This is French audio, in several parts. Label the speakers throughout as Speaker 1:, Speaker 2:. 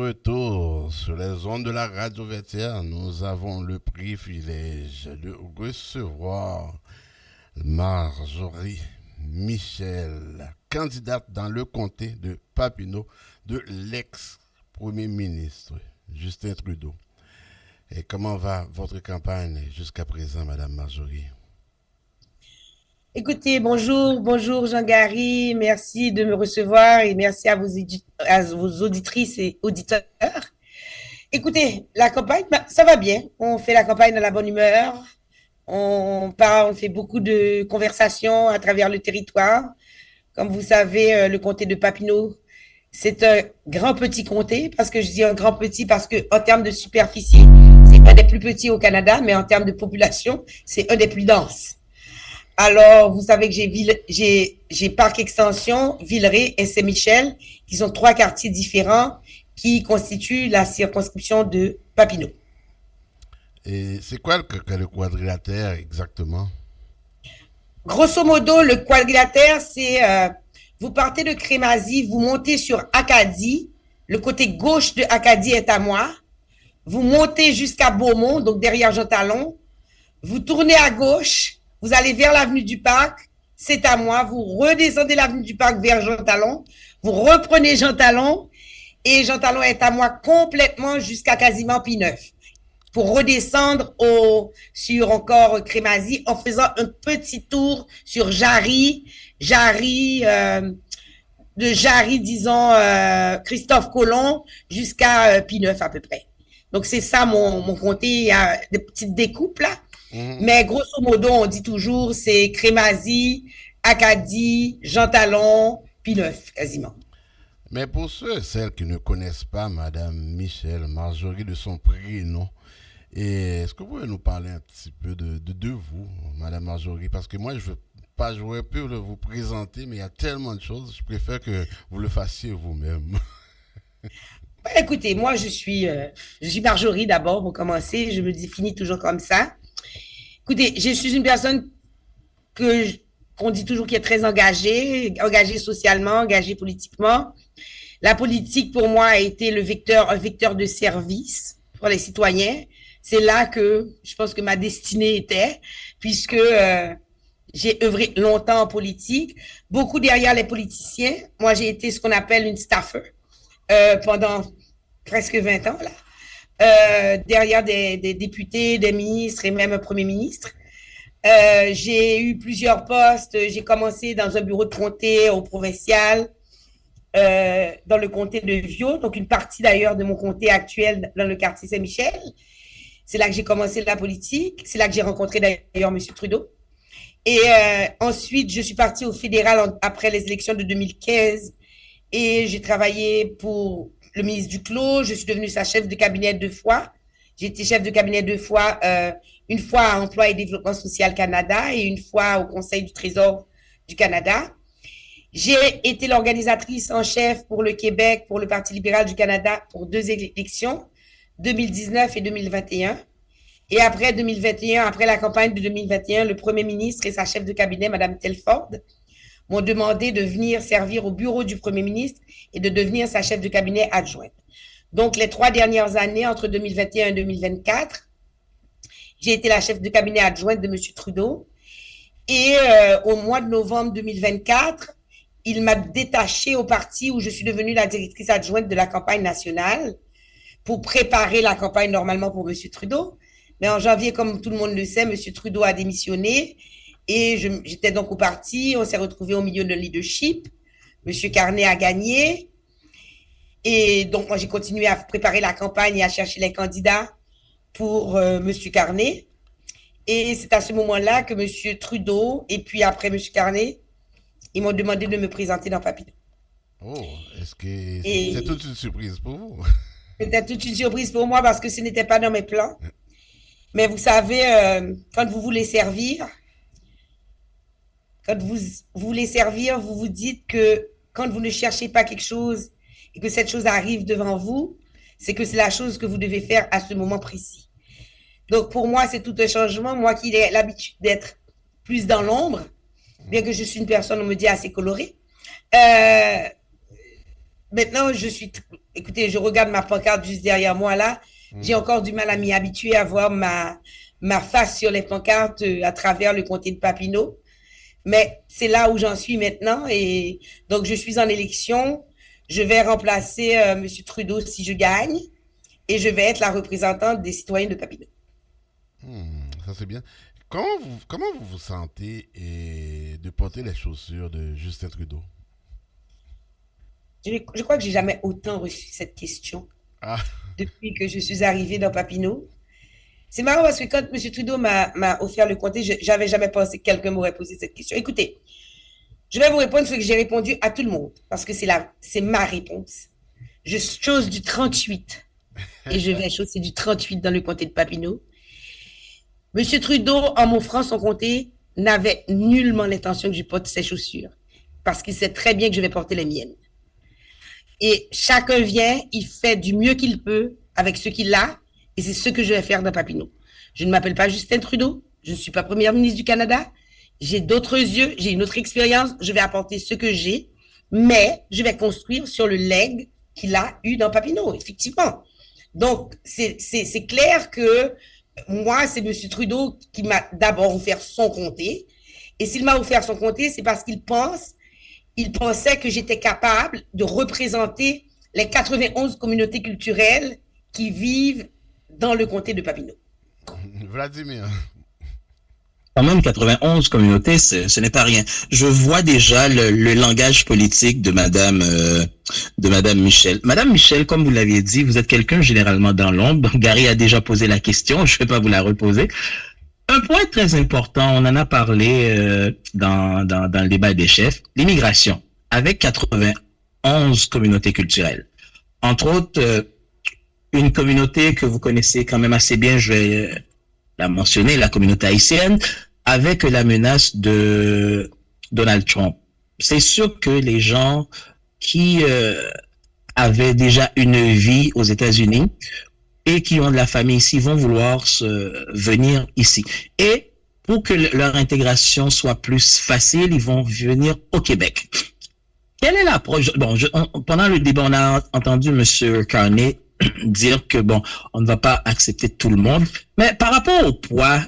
Speaker 1: retour sur les ondes de la radio Vertière. Nous avons le privilège de recevoir Marjorie Michel, candidate dans le comté de Papineau de l'ex-premier ministre Justin Trudeau. Et comment va votre campagne jusqu'à présent, Madame Marjorie?
Speaker 2: Écoutez, bonjour Jean-Gary, merci de me recevoir et merci à vos auditrices et auditeurs. Écoutez, la campagne, ça va bien. On fait la campagne dans la bonne humeur. On parle, on fait beaucoup de conversations à travers le territoire. Comme vous savez, le comté de Papineau, c'est un grand petit comté, parce que je dis un grand petit parce que en termes de superficie, c'est un des plus petits au Canada, mais en termes de population, c'est un des plus denses. Alors, vous savez que j'ai Parc Extension, Villeray et Saint-Michel, qui sont trois quartiers différents qui constituent la circonscription de Papineau.
Speaker 1: Et c'est quoi le quadrilatère exactement?
Speaker 2: Grosso modo, le quadrilatère, vous partez de Crémazie, vous montez sur Acadie, le côté gauche de Acadie est à moi, vous montez jusqu'à Beaumont, donc derrière Jean Talon, vous tournez à gauche, vous allez vers l'avenue du Parc, c'est à moi, vous redescendez l'avenue du Parc vers Jean Talon, vous reprenez Jean Talon, et Jean Talon est à moi complètement jusqu'à quasiment P9 pour redescendre sur encore Crémazie en faisant un petit tour sur de Jarry, disons, Christophe Colomb jusqu'à P9 à peu près. Donc, c'est ça mon comté. Il y a des petites découpes là.
Speaker 1: Mhm.
Speaker 2: Mais grosso modo, on dit toujours, c'est Crémazie, Acadie, Jean Talon, P9 quasiment.
Speaker 1: Mais pour ceux et celles qui ne connaissent pas Madame Michel Marjorie de son prénom, est-ce que vous pouvez nous parler un petit peu de vous, Madame Marjorie? Parce que moi, je veux pas jouer pour vous présenter, mais il y a tellement de choses, je préfère que vous le fassiez vous-même.
Speaker 2: Écoutez, moi, je suis Marjorie d'abord pour commencer. Je me définis toujours comme ça. Écoutez, je suis une personne que qu'on dit toujours qui est très engagée socialement, engagée politiquement. La politique, pour moi, a été un vecteur de service pour les citoyens. C'est là que je pense que ma destinée était, puisque j'ai œuvré longtemps en politique, beaucoup derrière les politiciens. Moi, j'ai été ce qu'on appelle une staffer pendant presque 20 ans, là. Derrière des députés, des ministres et même un premier ministre. J'ai eu plusieurs postes. J'ai commencé dans un bureau de comté au provincial, dans le comté de Viau, donc une partie d'ailleurs de mon comté actuel dans le quartier Saint-Michel. C'est là que j'ai commencé la politique. C'est là que j'ai rencontré d'ailleurs M. Trudeau. Et ensuite, je suis partie au fédéral après les élections de 2015 et j'ai travaillé pour le ministre Duclos. Je suis devenue sa chef de cabinet 2 fois. J'ai été chef de cabinet 2 fois, une fois à Emploi et Développement Social Canada et une fois au Conseil du Trésor du Canada. J'ai été l'organisatrice en chef pour le Québec, pour le Parti libéral du Canada pour 2 élections, 2019 et 2021. Et après 2021, après la campagne de 2021, le premier ministre et sa chef de cabinet, Mme Telford, m'ont demandé de venir servir au bureau du premier ministre et de devenir sa chef de cabinet adjointe. Donc, les 3 dernières années, entre 2021 et 2024, j'ai été la chef de cabinet adjointe de M. Trudeau. Et au mois de novembre 2024, il m'a détachée au parti où je suis devenue la directrice adjointe de la campagne nationale pour préparer la campagne normalement pour M. Trudeau. Mais en janvier, comme tout le monde le sait, M. Trudeau a démissionné et j'étais donc au parti. On s'est retrouvé au milieu de leadership. M. Carney a gagné. Et donc, moi, j'ai continué à préparer la campagne et à chercher les candidats pour M. Carney. Et c'est à ce moment-là que M. Trudeau et puis après M. Carney, ils m'ont demandé de me présenter dans Papineau.
Speaker 1: Oh, est-ce que c'est
Speaker 2: Et
Speaker 1: toute une surprise pour vous?
Speaker 2: c'était toute une surprise pour moi parce que ce n'était pas dans mes plans. Mais vous savez, quand vous voulez servir, quand vous voulez servir, vous vous dites que quand vous ne cherchez pas quelque chose et que cette chose arrive devant vous, c'est que c'est la chose que vous devez faire à ce moment précis. Donc pour moi, c'est tout un changement. Moi qui ai l'habitude d'être plus dans l'ombre, bien que je suis une personne, on me dit, assez colorée. Euh, maintenant, écoutez, je regarde ma pancarte juste derrière moi là. J'ai
Speaker 1: Hmm.
Speaker 2: encore du mal à m'y habituer à voir ma face sur les pancartes à travers le comté de Papineau. Mais c'est là où j'en suis maintenant. Et donc, je suis en élection. Je vais remplacer M. Trudeau si je gagne. Et je vais être la représentante des citoyens de Papineau.
Speaker 1: Ça c'est bien. Comment vous vous sentez de porter les chaussures de Justin Trudeau?
Speaker 2: Je crois que j'ai jamais autant reçu cette question
Speaker 1: Ah,
Speaker 2: depuis que je suis arrivée dans Papineau. C'est marrant parce que quand M. Trudeau m'a offert le comté, j'avais jamais pensé que quelqu'un m'aurait posé cette question. Écoutez, je vais vous répondre ce que j'ai répondu à tout le monde parce que c'est ma réponse. Je chose du 38 et je vais chausser du 38 dans le comté de Papineau. M. Trudeau, en m'offrant son comté, n'avait nullement l'intention que je porte ses chaussures parce qu'il sait très bien que je vais porter les miennes. Et chacun vient, il fait du mieux qu'il peut avec ce qu'il a, et c'est ce que je vais faire dans Papineau. Je ne m'appelle pas Justin Trudeau, je ne suis pas première ministre du Canada, j'ai d'autres yeux, j'ai une autre expérience, je vais apporter ce que j'ai, mais je vais construire sur le legs qu'il a eu dans Papineau, effectivement. Donc, c'est clair que moi, c'est M. Trudeau qui m'a d'abord offert son comté, et s'il m'a offert son comté, c'est parce il pensait que j'étais capable de représenter les 91 communautés culturelles qui vivent dans le comté de Papineau.
Speaker 1: Vladimir.
Speaker 3: Quand même, 91 communautés, ce n'est pas rien. Je vois déjà le langage politique de Madame Michel. Madame Michel, comme vous l'aviez dit, vous êtes quelqu'un généralement dans l'ombre. Gary a déjà posé la question, je ne vais pas vous la reposer. Un point très important, on en a parlé dans le débat des chefs, l'immigration, avec 91 communautés culturelles. Entre autres, une communauté que vous connaissez quand même assez bien, je vais la mentionner, la communauté haïtienne, avec la menace de Donald Trump. C'est sûr que les gens qui avaient déjà une vie aux États-Unis et qui ont de la famille ici vont vouloir venir ici. Et pour que leur intégration soit plus facile, ils vont venir au Québec. Quelle est l'approche? Bon, pendant le débat, on a entendu M. Carney dire que, bon, on ne va pas accepter tout le monde. Mais par rapport au poids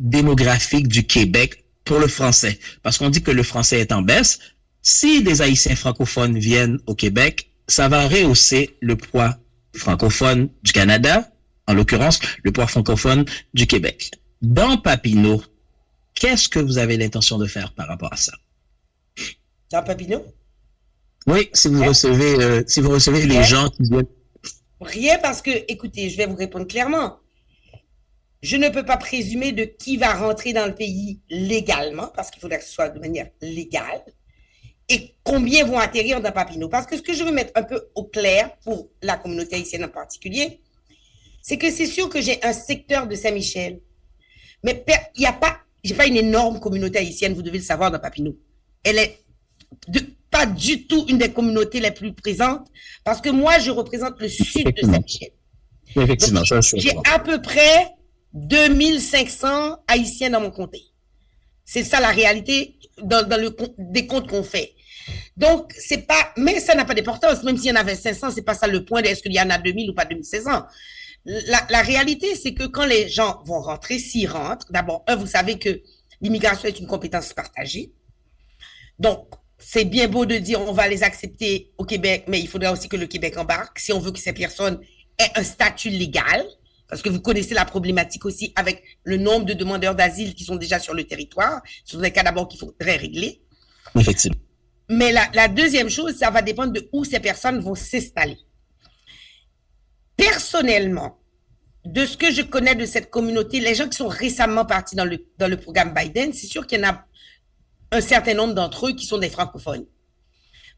Speaker 3: démographique du Québec pour le français, parce qu'on dit que le français est en baisse, si des Haïtiens francophones viennent au Québec, ça va rehausser le poids francophone du Canada, en l'occurrence, le poids francophone du Québec. Dans Papineau, qu'est-ce que vous avez l'intention de faire par rapport à ça?
Speaker 2: Dans Papineau?
Speaker 3: Oui, si vous recevez les gens qui viennent.
Speaker 2: Rien parce que, écoutez, je vais vous répondre clairement. Je ne peux pas présumer de qui va rentrer dans le pays légalement, parce qu'il faudrait que ce soit de manière légale, et combien vont atterrir dans Papineau. Parce que ce que je veux mettre un peu au clair, pour la communauté haïtienne en particulier, c'est que c'est sûr que j'ai un secteur de Saint-Michel, mais il n'y a pas, j'ai pas une énorme communauté haïtienne, vous devez le savoir, dans Papineau. Elle est pas du tout une des communautés les plus présentes, parce que moi, je représente le sud de Saint-Michel.
Speaker 3: Effectivement,
Speaker 2: donc,
Speaker 3: ça, je suis
Speaker 2: j'ai à peu près 2500 Haïtiens dans mon comté. C'est ça la réalité dans le décompte qu'on fait. Donc, c'est pas, mais ça n'a pas d'importance. Même s'il y en avait 500, c'est pas ça le point est-ce qu'il y en a 2000 ou pas 2500. La réalité, c'est que quand les gens vont rentrer, s'ils rentrent, d'abord, vous savez que l'immigration est une compétence partagée. Donc, c'est bien beau de dire on va les accepter au Québec, mais il faudra aussi que le Québec embarque si on veut que ces personnes aient un statut légal, parce que vous connaissez la problématique aussi avec le nombre de demandeurs d'asile qui sont déjà sur le territoire. Ce sont des cas d'abord qu'il faudrait régler.
Speaker 3: Effectivement.
Speaker 2: Mais la deuxième chose, ça va dépendre de où ces personnes vont s'installer. Personnellement, de ce que je connais de cette communauté, les gens qui sont récemment partis dans le programme Biden, c'est sûr qu'il y en a un certain nombre d'entre eux qui sont des francophones.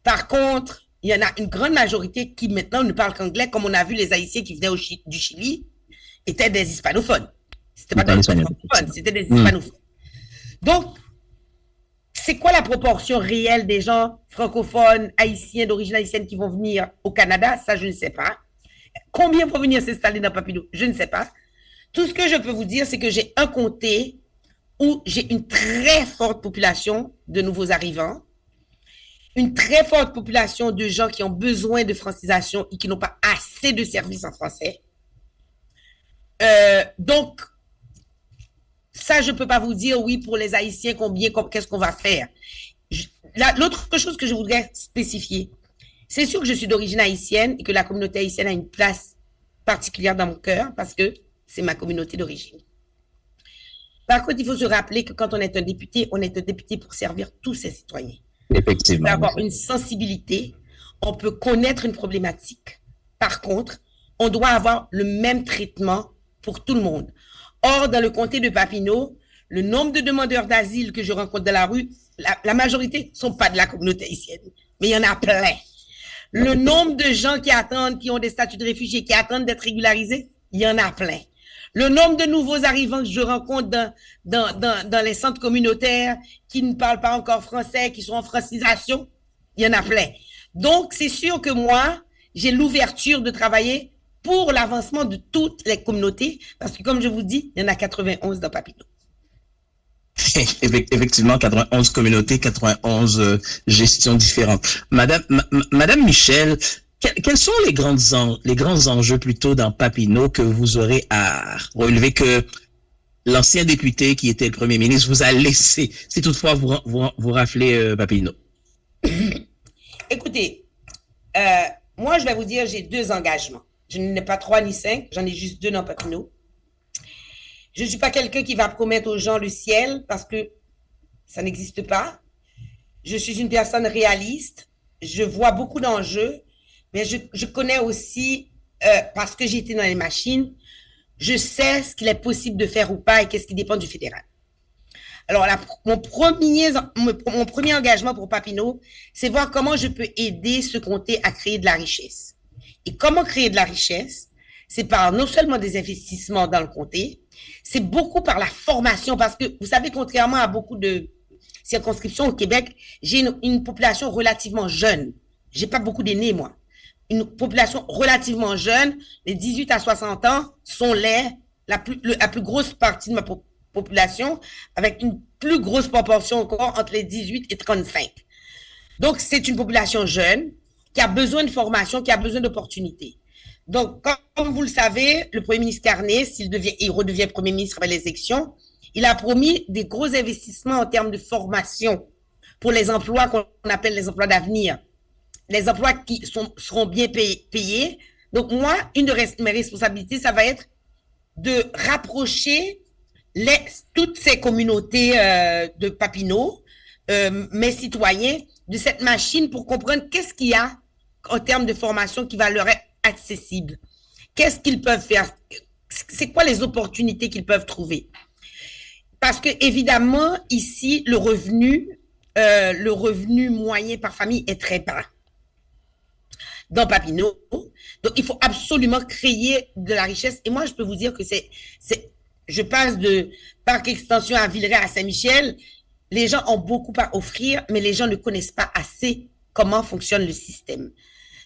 Speaker 2: Par contre, il y en a une grande majorité qui maintenant ne parlent qu'anglais, comme on a vu les Haïtiens qui venaient du Chili, étaient des hispanophones. C'était pas des francophones, c'était des hispanophones. Donc, c'est quoi la proportion réelle des gens francophones, haïtiens, d'origine haïtienne qui vont venir au Canada? Ça, je ne sais pas. Combien vont venir s'installer dans Papineau? Je ne sais pas. Tout ce que je peux vous dire, c'est que j'ai un comté où j'ai une très forte population de nouveaux arrivants une très forte population de gens qui ont besoin de francisation et qui n'ont pas assez de services en français. Donc, ça, je ne peux pas vous dire, oui, pour les Haïtiens, qu'est-ce qu'on va faire. L'autre chose que je voudrais spécifier, c'est sûr que je suis d'origine haïtienne et que la communauté haïtienne a une place particulière dans mon cœur parce que c'est ma communauté d'origine. Par contre, il faut se rappeler que quand on est un député pour servir tous ses citoyens.
Speaker 3: Effectivement.
Speaker 2: On peut avoir une sensibilité, on peut connaître une problématique. Par contre, on doit avoir le même traitement pour tout le monde. Or, dans le comté de Papineau, le nombre de demandeurs d'asile que je rencontre dans la rue, la majorité ne sont pas de la communauté haïtienne, mais il y en a plein. Le nombre de gens qui attendent, qui ont des statuts de réfugiés, qui attendent d'être régularisés, il y en a plein. Le nombre de nouveaux arrivants que je rencontre dans les centres communautaires qui ne parlent pas encore français, qui sont en francisation, il y en a plein. Donc, c'est sûr que moi, j'ai l'ouverture de travailler pour l'avancement de toutes les communautés, parce que comme je vous dis, il y en a 91 dans Papineau.
Speaker 3: Effectivement, 91 communautés, 91 gestions différentes. Madame Michel, quels sont les grands enjeux plutôt dans Papineau que vous aurez à relever que l'ancien député qui était le premier ministre vous a laissé, si toutefois vous raflez Papineau?
Speaker 2: Écoutez, moi je vais vous dire, j'ai 2 engagements. Je n'en ai pas 3 ni 5, j'en ai juste 2 dans Papineau. Je ne suis pas quelqu'un qui va promettre aux gens le ciel parce que ça n'existe pas. Je suis une personne réaliste. Je vois beaucoup d'enjeux, mais je connais aussi, parce que j'ai été dans les machines, je sais ce qu'il est possible de faire ou pas et qu'est-ce qui dépend du fédéral. Alors, mon premier engagement pour Papineau, c'est voir comment je peux aider ce comté à créer de la richesse. Et comment créer de la richesse? C'est par non seulement des investissements dans le comté, c'est beaucoup par la formation, parce que vous savez, contrairement à beaucoup de circonscriptions au Québec, j'ai une population relativement jeune. J'ai pas beaucoup d'aînés, moi. Une population relativement jeune, les 18 à 60 ans sont la plus grosse partie de ma population, avec une plus grosse proportion encore entre les 18 et 35. Donc, c'est une population jeune qui a besoin de formation, qui a besoin d'opportunités. Donc, comme vous le savez, le premier ministre Carney, il redevient premier ministre après les élections, il a promis des gros investissements en termes de formation pour les emplois qu'on appelle les emplois d'avenir, les emplois qui seront bien payés. Donc, moi, une de mes responsabilités, ça va être de rapprocher toutes ces communautés de Papineau, mes citoyens, de cette machine pour comprendre qu'est-ce qu'il y a en termes de formation qui va leur être accessible. Qu'est-ce qu'ils peuvent faire? C'est quoi les opportunités qu'ils peuvent trouver? Parce que, évidemment, ici, le revenu moyen par famille est très bas dans Papineau. Donc, il faut absolument créer de la richesse. Et moi, je peux vous dire que je passe de Parc Extension à Villeray à Saint-Michel. Les gens ont beaucoup à offrir, mais les gens ne connaissent pas assez comment fonctionne le système.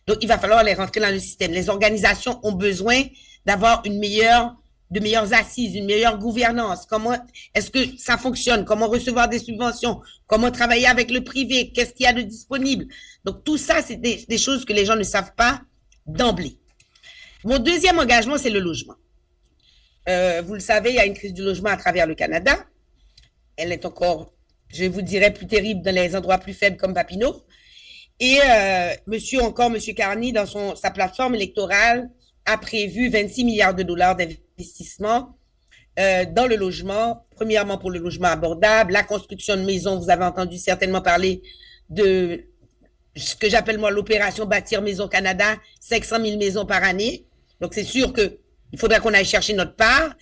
Speaker 2: Donc, il va falloir les rentrer dans le système. Les organisations ont besoin d'avoir de meilleures assises, une meilleure gouvernance. Comment est-ce que ça fonctionne? Comment recevoir des subventions? Comment travailler avec le privé? Qu'est-ce qu'il y a de disponible? Donc, tout ça, c'est des choses que les gens ne savent pas d'emblée. Mon deuxième engagement, c'est le logement. Vous le savez, il y a une crise du logement à travers le Canada. Elle est encore, je vous dirais, plus terrible dans les endroits plus faibles comme Papineau. Et Monsieur Carney, dans sa plateforme électorale, a prévu 26 milliards de dollars d'investissement dans le logement. Premièrement, pour le logement abordable, la construction de maisons. Vous avez entendu certainement parler de ce que j'appelle moi l'opération Bâtir Maison Canada, 500 000 maisons par année. Donc, c'est sûr qu'il faudra qu'on aille chercher notre part.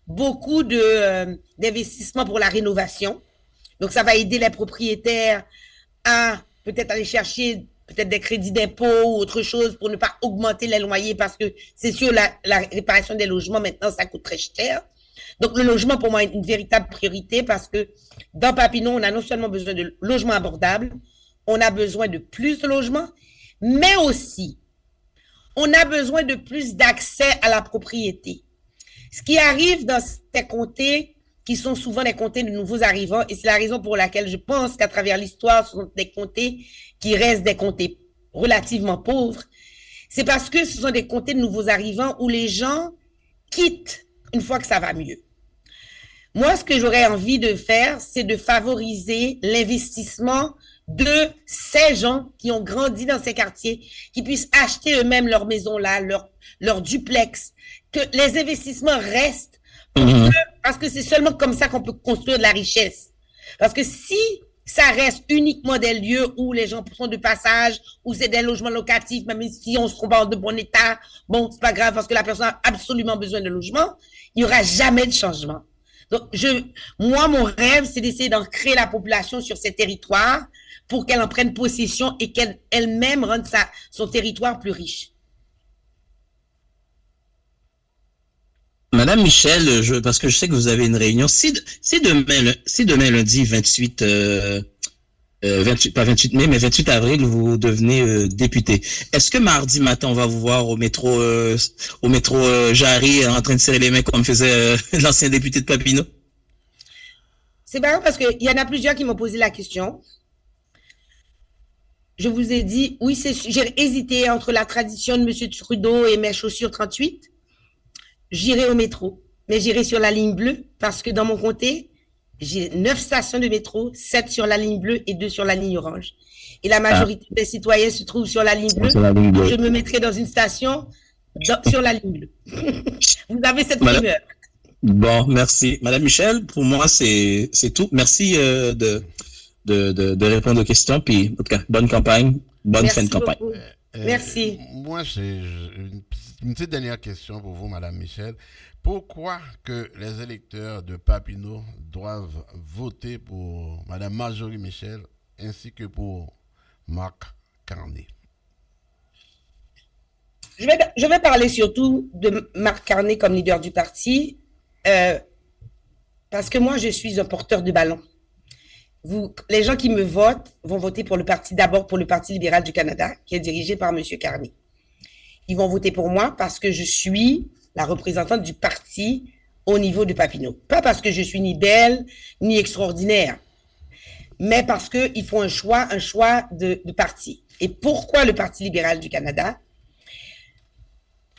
Speaker 2: Beaucoup d'investissements pour la rénovation. Donc, ça va aider les propriétaires à peut-être aller chercher peut-être des crédits d'impôt ou autre chose pour ne pas augmenter les loyers parce que c'est sûr, la réparation des logements, maintenant, ça coûte très cher. Donc, le logement, pour moi, est une véritable priorité parce que dans Papineau, on a non seulement besoin de logements abordables, on a besoin de plus de logements, mais aussi, on a besoin de plus d'accès à la propriété. Ce qui arrive dans ces comtés, qui sont souvent des comtés de nouveaux arrivants. Et c'est la raison pour laquelle je pense qu'à travers l'histoire, ce sont des comtés qui restent des comtés relativement pauvres. C'est parce que ce sont des comtés de nouveaux arrivants où les gens quittent une fois que ça va mieux. Moi, ce que j'aurais envie de faire, c'est de favoriser l'investissement de ces gens qui ont grandi dans ces quartiers, qui puissent acheter eux-mêmes leur maison là, leur duplex, que les investissements restent, parce que c'est seulement comme ça qu'on peut construire de la richesse. Parce que si ça reste uniquement des lieux où les gens sont de passage, où c'est des logements locatifs, même si on se trouve en de bon état, bon, c'est pas grave parce que la personne a absolument besoin de logement, il n'y aura jamais de changement. Donc, moi, mon rêve, c'est d'essayer d'ancrer la population sur ces territoires pour qu'elle en prenne possession et qu'elle elle-même rende son territoire plus riche.
Speaker 3: Madame Michel, parce que je sais que vous avez une réunion. Si demain lundi 28, 28, pas 28 mai, mais 28 avril, vous devenez député. Est-ce que mardi matin, on va vous voir au métro Jarry en train de serrer les mains comme faisait l'ancien député de Papineau?
Speaker 2: C'est marrant parce qu'il y en a plusieurs qui m'ont posé la question. Je vous ai dit, oui, j'ai hésité entre la tradition de M. Trudeau et mes chaussures 38. J'irai au métro, mais j'irai sur la ligne bleue parce que dans mon comté, j'ai 9 stations de métro, 7 sur la ligne bleue et 2 sur la ligne orange. Et la majorité des citoyens se trouvent sur la ligne bleue. Je me mettrai dans une station sur la ligne bleue. Vous avez cette primeur.
Speaker 3: Bon, merci. Madame Michel, pour moi, c'est tout. Merci de répondre aux questions. Puis, en tout cas, bonne campagne, bonne fin de campagne.
Speaker 2: Merci.
Speaker 1: Moi, j'ai une petite dernière question pour vous, Madame Michel. Pourquoi que les électeurs de Papineau doivent voter pour Madame Marjorie Michel ainsi que pour Marc Carney?
Speaker 2: Je vais parler surtout de Marc Carney comme leader du parti parce que moi, je suis un porteur de ballon. Les gens qui me votent vont voter pour le parti, d'abord pour le Parti libéral du Canada, qui est dirigé par M. Carney. Ils vont voter pour moi parce que je suis la représentante du parti au niveau de Papineau. Pas parce que je suis ni belle, ni extraordinaire, mais parce qu'ils font un choix de parti. Et pourquoi le Parti libéral du Canada?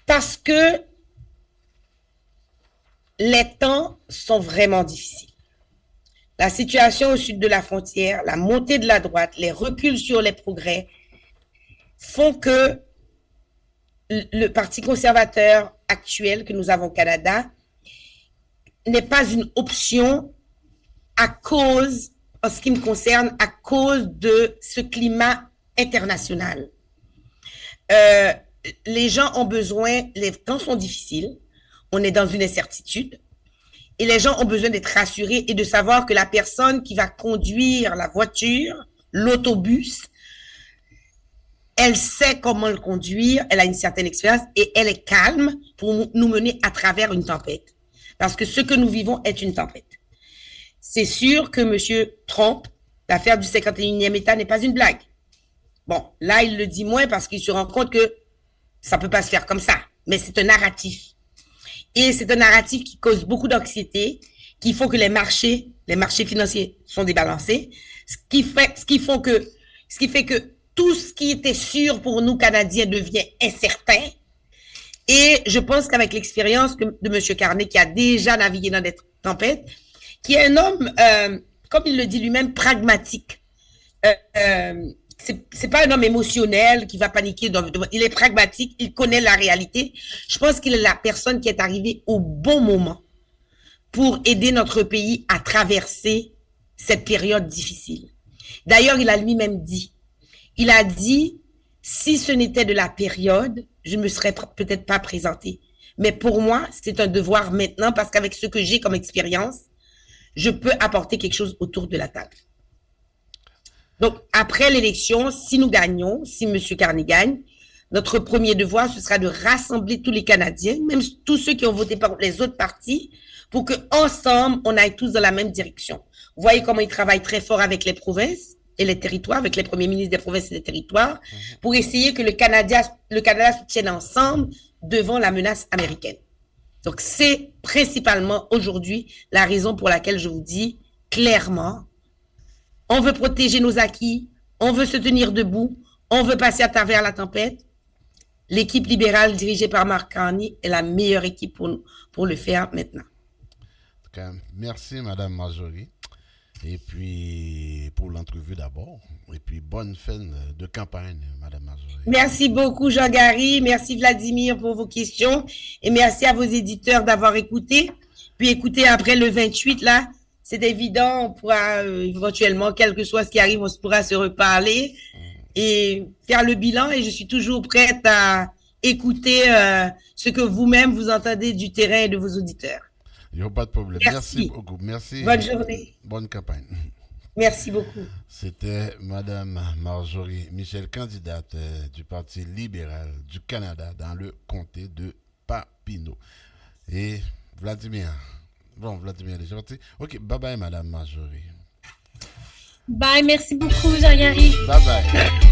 Speaker 2: Parce que les temps sont vraiment difficiles. La situation au sud de la frontière, la montée de la droite, les reculs sur les progrès font que le Parti conservateur actuel que nous avons au Canada n'est pas une option à cause, en ce qui me concerne, à cause de ce climat international. Les gens ont besoin, les temps sont difficiles, on est dans une incertitude, et les gens ont besoin d'être rassurés et de savoir que la personne qui va conduire la voiture, l'autobus, elle sait comment le conduire, elle a une certaine expérience et elle est calme pour nous mener à travers une tempête. Parce que ce que nous vivons est une tempête. C'est sûr que M. Trump, l'affaire du 51e État n'est pas une blague. Bon, là, il le dit moins parce qu'il se rend compte que ça ne peut pas se faire comme ça. Mais c'est un narratif. Et c'est un narratif qui cause beaucoup d'anxiété, qu'il faut que les marchés financiers sont débalancés, ce qui fait que tout ce qui était sûr pour nous, Canadiens, devient incertain. Et je pense qu'avec l'expérience de M. Carney, qui a déjà navigué dans des tempêtes, qui est un homme, comme il le dit lui-même, pragmatique. C'est pas un homme émotionnel qui va paniquer. Il est pragmatique, il connaît la réalité. Je pense qu'il est la personne qui est arrivée au bon moment pour aider notre pays à traverser cette période difficile. D'ailleurs, il a lui-même dit, si ce n'était de la période, je ne me serais peut-être pas présenté. Mais pour moi, c'est un devoir maintenant parce qu'avec ce que j'ai comme expérience, je peux apporter quelque chose autour de la table. Donc, après l'élection, si nous gagnons, si M. Carney gagne, notre premier devoir, ce sera de rassembler tous les Canadiens, même tous ceux qui ont voté par les autres partis, pour qu'ensemble, on aille tous dans la même direction. Vous voyez comment ils travaillent très fort avec les provinces et les territoires, avec les premiers ministres des provinces et des territoires, pour essayer que le Canada se tienne ensemble devant la menace américaine. Donc, c'est principalement aujourd'hui la raison pour laquelle je vous dis clairement, on veut protéger nos acquis, on veut se tenir debout, on veut passer à travers la tempête. L'équipe libérale dirigée par Mark Carney est la meilleure équipe pour le faire maintenant.
Speaker 1: En tout cas, merci, Madame Marjorie. Et puis, pour l'entrevue d'abord. Et puis, bonne fin de campagne, Madame Marjorie.
Speaker 2: Merci beaucoup, Jean-Gary. Merci, Vladimir, pour vos questions. Et merci à vos éditeurs d'avoir écouté. Puis, écoutez, après le 28, là, c'est évident, on pourra éventuellement, quel que soit ce qui arrive, on pourra se reparler et faire le bilan. Et je suis toujours prête à écouter ce que vous-même vous entendez du terrain et de vos auditeurs.
Speaker 1: Il n'y a pas de problème. Merci beaucoup. Merci.
Speaker 2: Bonne journée.
Speaker 1: Bonne campagne.
Speaker 2: Merci beaucoup.
Speaker 1: C'était Madame Marjorie Michel, candidate du Parti libéral du Canada dans le comté de Papineau. Et Vladimir. Bon, Vladimir est gentil. Ok, bye bye, Madame Marjorie.
Speaker 4: Bye, merci beaucoup, Jean-Gary.
Speaker 1: Bye bye.